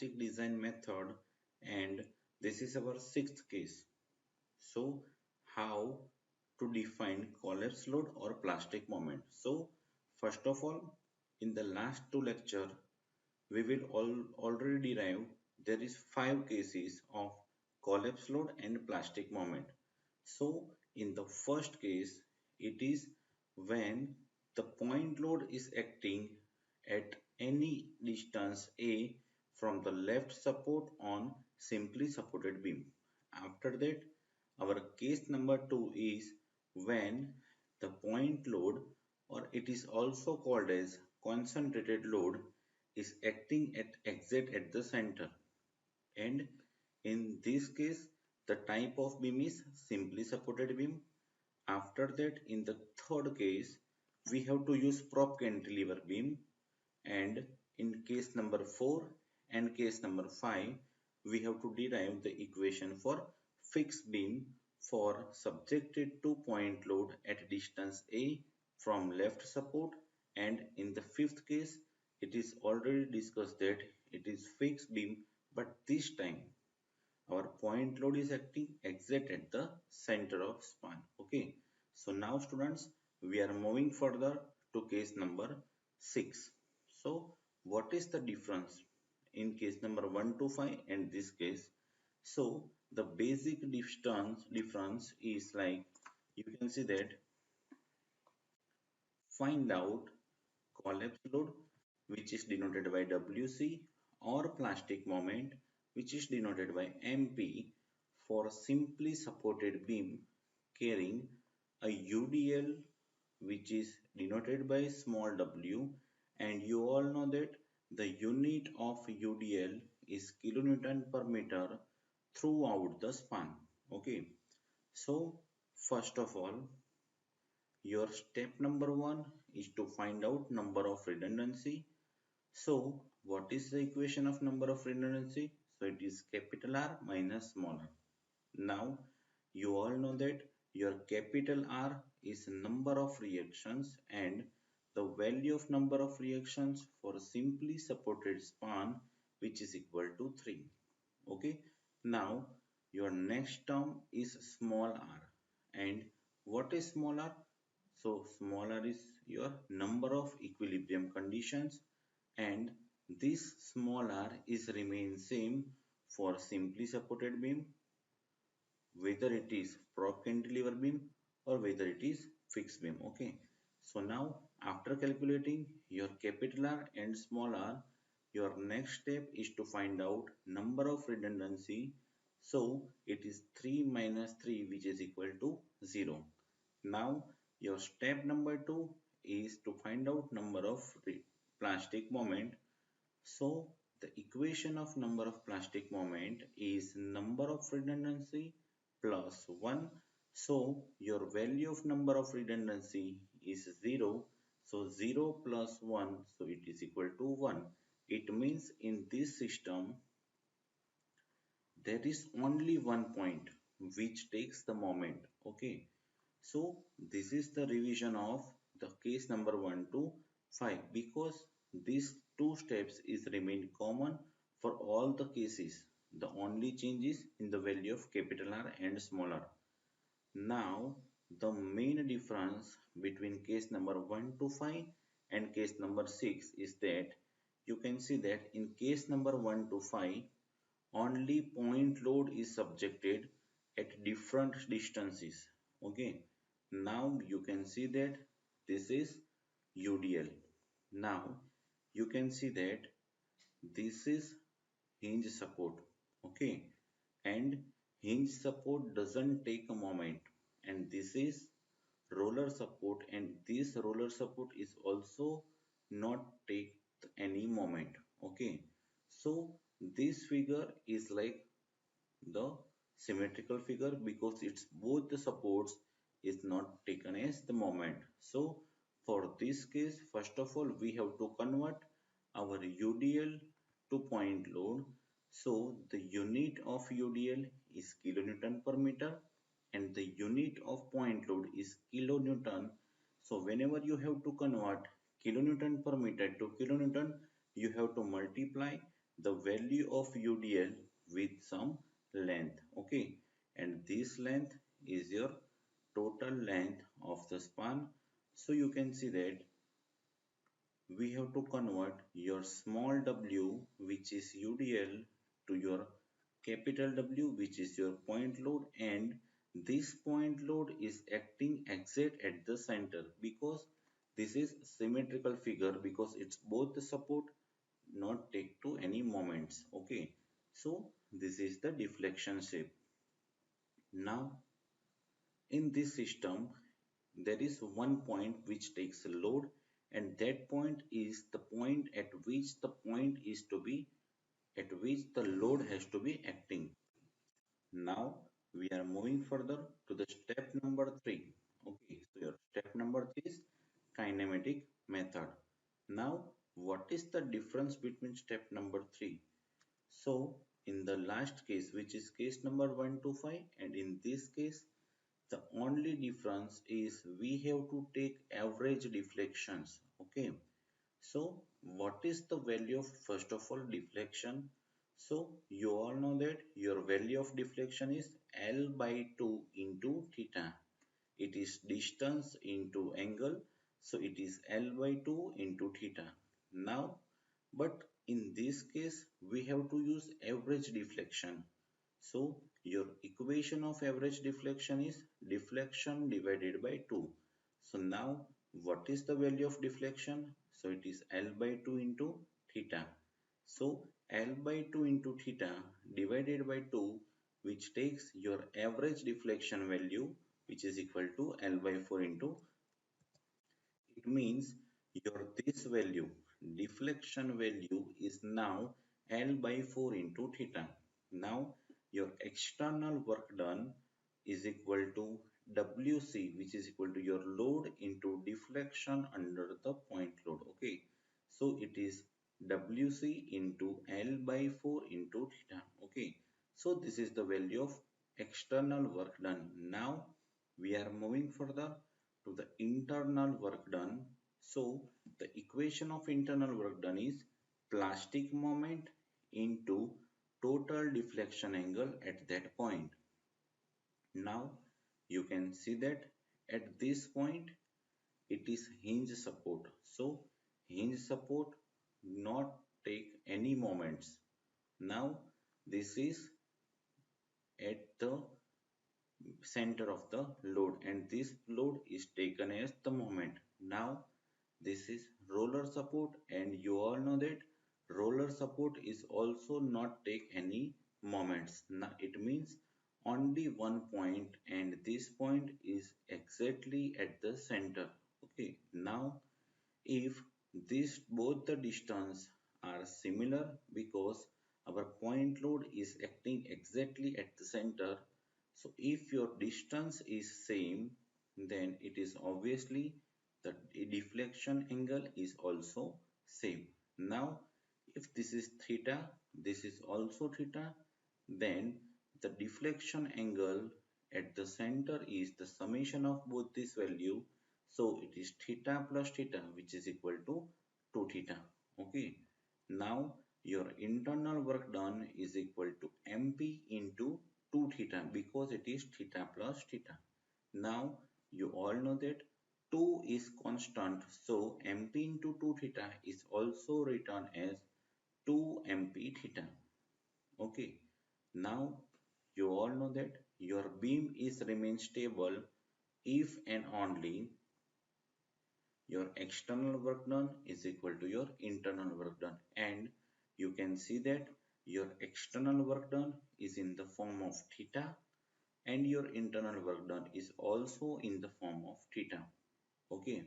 plastic design method, and this is our sixth case. So how to define collapse load or plastic moment? So first of all, in the last two lecture we will already derive there is five cases of collapse load and plastic moment. So in the first case, it is when the point load is acting at any distance A from the left support on simply supported beam. After that, our case number 2 is when the point load, or it is also called as concentrated load, is acting at exit at the center, and in this case the type of beam is simply supported beam. After that, in the third case, we have to use prop cantilever beam, and in case number 4 and case number 5 we have to derive the equation for fixed beam for subjected to point load at distance A from left support, and in the fifth case it is already discussed that it is fixed beam, but this time our point load is acting exact at the center of span. Okay, so now students, we are moving further to case number 6. So what is the difference in case number 1 to 5 and this case? So the basic difference is like, you can see that, find out collapse load, which is denoted by WC, or plastic moment, which is denoted by MP, for simply supported beam carrying a UDL, which is denoted by small w, and you all know that the unit of UDL is kilonewton per meter throughout the span. Okay, so first of all, your step number 1 is to find out number of redundancy. So what is the equation of number of redundancy? So it is capital R minus small r. Now you all know that your capital R is number of reactions, and the value of number of reactions for simply supported span, which is equal to 3. Okay, now your next term is small r, and what is small r? So small r is your number of equilibrium conditions, and this small r is remain same for simply supported beam, whether it is prop cantilever beam or whether it is fixed beam. Okay, so now after calculating your capital R and small r, your next step is to find out number of redundancy. So it is 3 minus 3, which is equal to 0. Now your step number 2 is to find out number of plastic moment. So the equation of number of plastic moment is number of redundancy plus 1. So your value of number of redundancy is 0. So 0 plus 1, so it is equal to 1. It means in this system there is only one point which takes the moment. Okay, so this is the revision of the case number 1 to 5, because these two steps is remain common for all the cases. The only change is in the value of capital R and small r. Now the main difference between case number 1 to 5 and case number 6 is that you can see that in case number 1 to 5 only point load is subjected at different distances. Okay, now you can see that this is UDL. Now you can see that this is hinge support. Okay, and hinge support doesn't take a moment, and this is roller support, and this roller support is also not take any moment. Okay, so this figure is like the symmetrical figure because it's both the supports is not taken as the moment. So for this case, first of all we have to convert our UDL to point load. So the unit of UDL is kilonewton per meter, and the unit of point load is kilonewton. So whenever you have to convert kilonewton per meter to kilonewton, you have to multiply the value of UDL with some length. Okay, and this length is your total length of the span. So you can see that we have to convert your small w, which is UDL, to your capital W, which is your point load, and this point load is acting exact at the center because this is symmetrical figure because it's both the support not take to any moments. Okay, so this is the deflection shape. Now in this system there is one point which takes a load, and that point is the point at which the load has to be acting. Now we are moving further to the step number 3. Okay, so your step number 3 is kinematic method. Now what is the difference between step number 3? So in the last case, which is case number 1 to 5, and in this case the only difference is we have to take average deflections. Okay, so what is the value of first of all deflection? So you all know that your value of deflection is L by 2 into theta. It is distance into angle, so it is L by 2 into theta. Now, but in this case we have to use average deflection. So your equation of average deflection is deflection divided by 2. So now what is the value of deflection? So it is L by 2 into theta. So L by 2 into theta divided by 2, which takes your average deflection value, which is equal to L by 4 into, it means your this value, deflection value, is now L by 4 into theta. Now your external work done is equal to WC, which is equal to your load into deflection under the point load. Okay, so it is WC into L by 4 into theta. Okay, so this is the value of external work done. Now we are moving further to the internal work done. So the equation of internal work done is plastic moment into total deflection angle at that point. Now you can see that at this point it is hinge support. So hinge support not take any moments. Now this is at the center of the load, and this load is taken as the moment. Now this is roller support, and you all know that roller support is also not take any moments. Now it means only one point, and this point is exactly at the center. Okay, now if these both the distance are similar because our point load is acting exactly at the center, so if your distance is same, then it is obviously the deflection angle is also same. Now if this is theta, this is also theta, then the deflection angle at the center is the summation of both this value. So it is theta plus theta, which is equal to 2 theta. Okay. Now your internal work done is equal to MP into 2 theta because it is theta plus theta. Now you all know that 2 is constant, so MP into 2 theta is also written as 2 MP theta. Okay. Now you all know that your beam is remain stable if and only your external work done is equal to your internal work done, and you can see that your external work done is in the form of theta and your internal work done is also in the form of theta. Okay,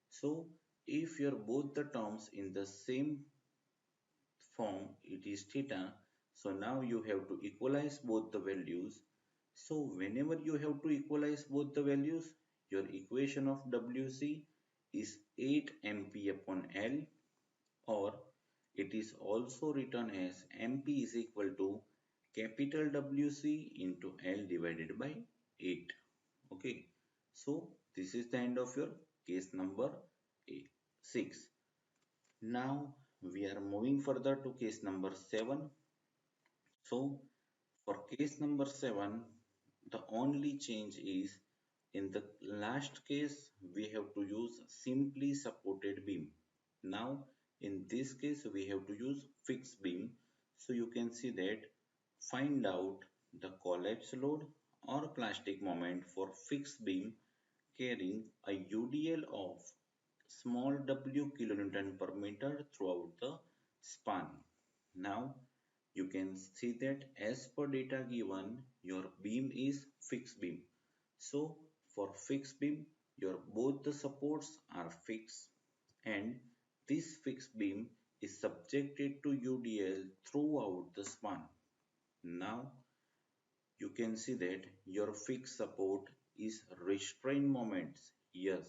so if your both the terms in the same form, it is theta, so now you have to equalize both the values. So whenever you have to equalize both the values, your equation of WC is 8 MP upon L, or it is also written as MP is equal to capital WC into L divided by 8. Okay, so this is the end of your case number 6. Now we are moving further to case number 7. So for case number 7, the only change is in the last case we have to use simply supported beam. Now in this case we have to use fixed beam. So you can see that find out the collapse load or plastic moment for fixed beam carrying a UDL of small w kilonewton per meter throughout the span. Now you can see that as per data given, your beam is fixed beam. So for fixed beam, your both the supports are fixed and this fixed beam is subjected to UDL throughout the span. Now you can see that your fixed support is restraint moments. Yes,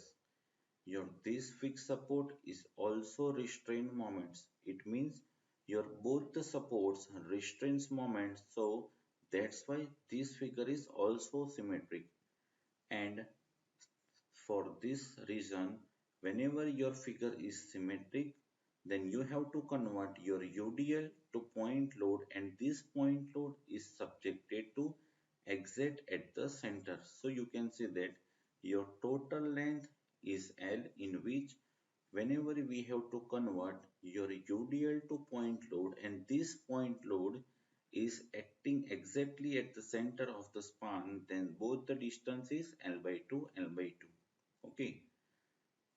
your this fixed support is also restraint moments. It means your both the supports restraints moments. So that's why this figure is also symmetric. And for this reason, whenever your figure is symmetric, then you have to convert your UDL to point load and this point load is subjected to exit at the center. So you can see that your total length is L, in which whenever we have to convert your UDL to point load and this point load is acting exactly at the center of the span, then both the distance is L by 2, L by 2. Okay.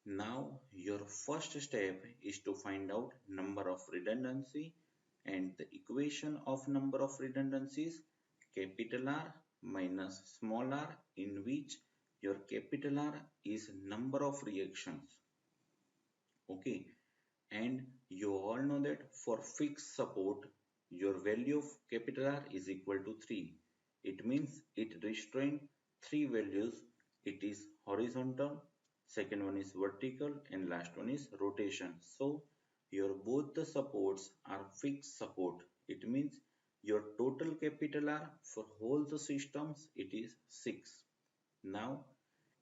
Now your first step is to find out number of redundancy, and the equation of number of redundancies capital R minus small r, in which your capital R is number of reactions. Okay, and you all know that for fixed support your value of capital R is equal to 3. It means it restrain three values. It is horizontal, second one is vertical, and last one is rotation. So your both the supports are fixed support. It means your total capital R for whole the systems it is 6. Now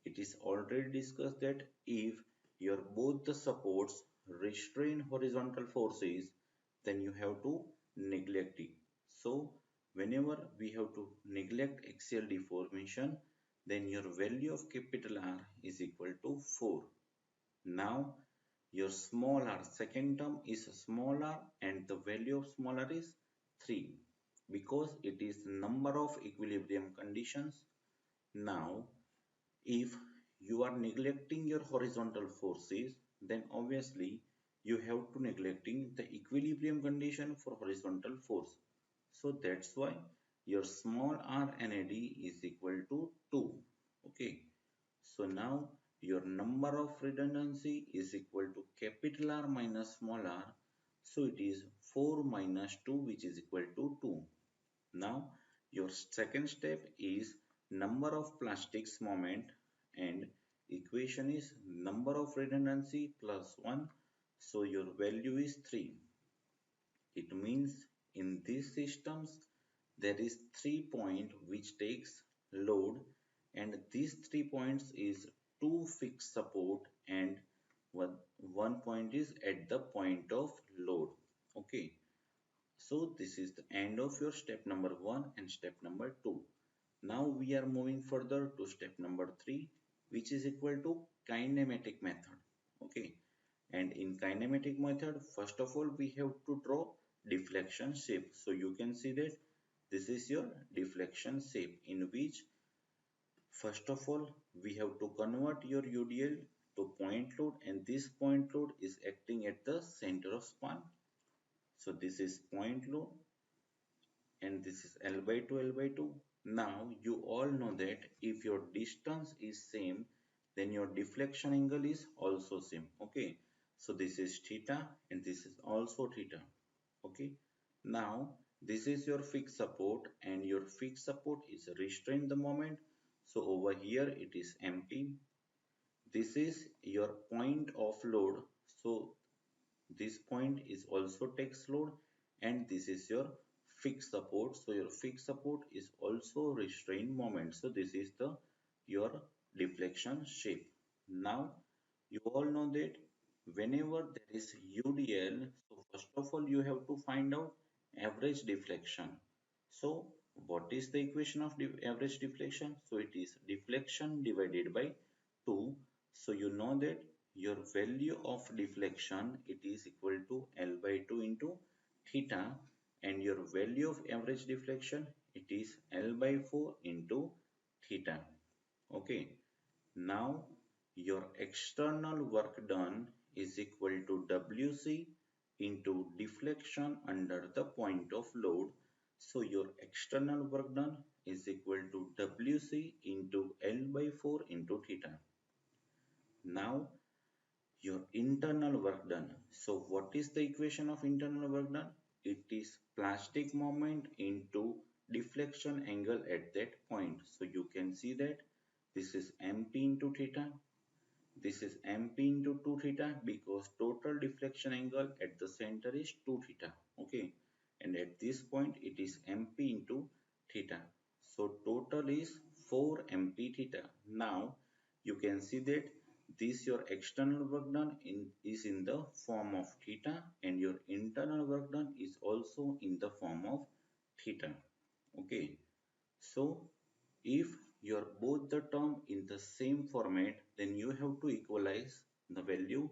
it is already discussed that if your both the supports restrain horizontal forces, then you have to neglect it. So whenever we have to neglect axial deformation, then your value of capital R is equal to 4. Now your small r second term is small r and the value of small r is 3 because it is number of equilibrium conditions. Now if you are neglecting your horizontal forces, then obviously you have to neglecting the equilibrium condition for horizontal force. So that's why your small r NAD is equal to 2. Okay. So now your number of redundancy is equal to capital R minus small r. So it is 4 minus 2, which is equal to 2. Now your second step is number of plastics moment, and equation is number of redundancy plus 1. So your value is 3. It means in these systems there is 3 point which takes load, and these 3 points is 2 fixed support and one point is at the point of load. Okay. So this is the end of your step number 1 and step number 2. Now we are moving further to step number 3, which is equal to kinematic method. Okay. And in kinematic method, first of all, we have to draw deflection shape. So you can see that this is your deflection shape, in which first of all we have to convert your UDL to point load, and this point load is acting at the center of span. So this is point load and this is L by 2, L by 2. Now you all know that if your distance is same, then your deflection angle is also same. Okay, so this is theta and this is also theta. Okay, now this is your fixed support and your fixed support is restrain the moment. So over here it is empty. This is your point of load. So this point is also takes load, and this is your fixed support. So your fixed support is also restraint moment. So this is the your deflection shape. Now you all know that Whenever there is UDL, so first of all you have to find out average deflection. So what is the equation of average deflection? So it is deflection divided by 2. So you know that your value of deflection, it is equal to L by 2 into theta, and your value of average deflection, it is L by 4 into theta. Okay. Now your external work done is equal to WC into deflection under the point of load. So your external work done is equal to WC into L by 4 into theta. Now your internal work done. So what is the equation of internal work done? It is plastic moment into deflection angle at that point. So you can see that this is MP into theta. This is MP into 2 theta because total deflection angle at the center is 2 theta. Okay. And at this point it is MP into theta. So total is 4 MP theta. Now you can see that this your external work done is in the form of theta, and your internal work done is also in the form of theta. Okay. So if you're both the term in the same format, then you have to equalize the value.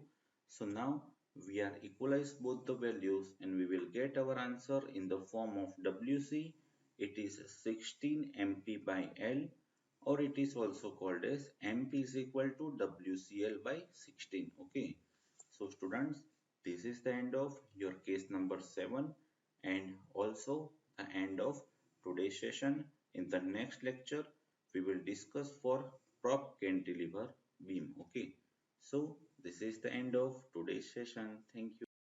So now we are equalize both the values and we will get our answer in the form of WC. It is 16 MP by L, or it is also called as MP is equal to WCL by 16. Okay. So students, this is the end of your case number 7 and also the end of today's session. In the next lecture, we will discuss for prop cantilever beam. Okay. So this is the end of today's session. Thank you.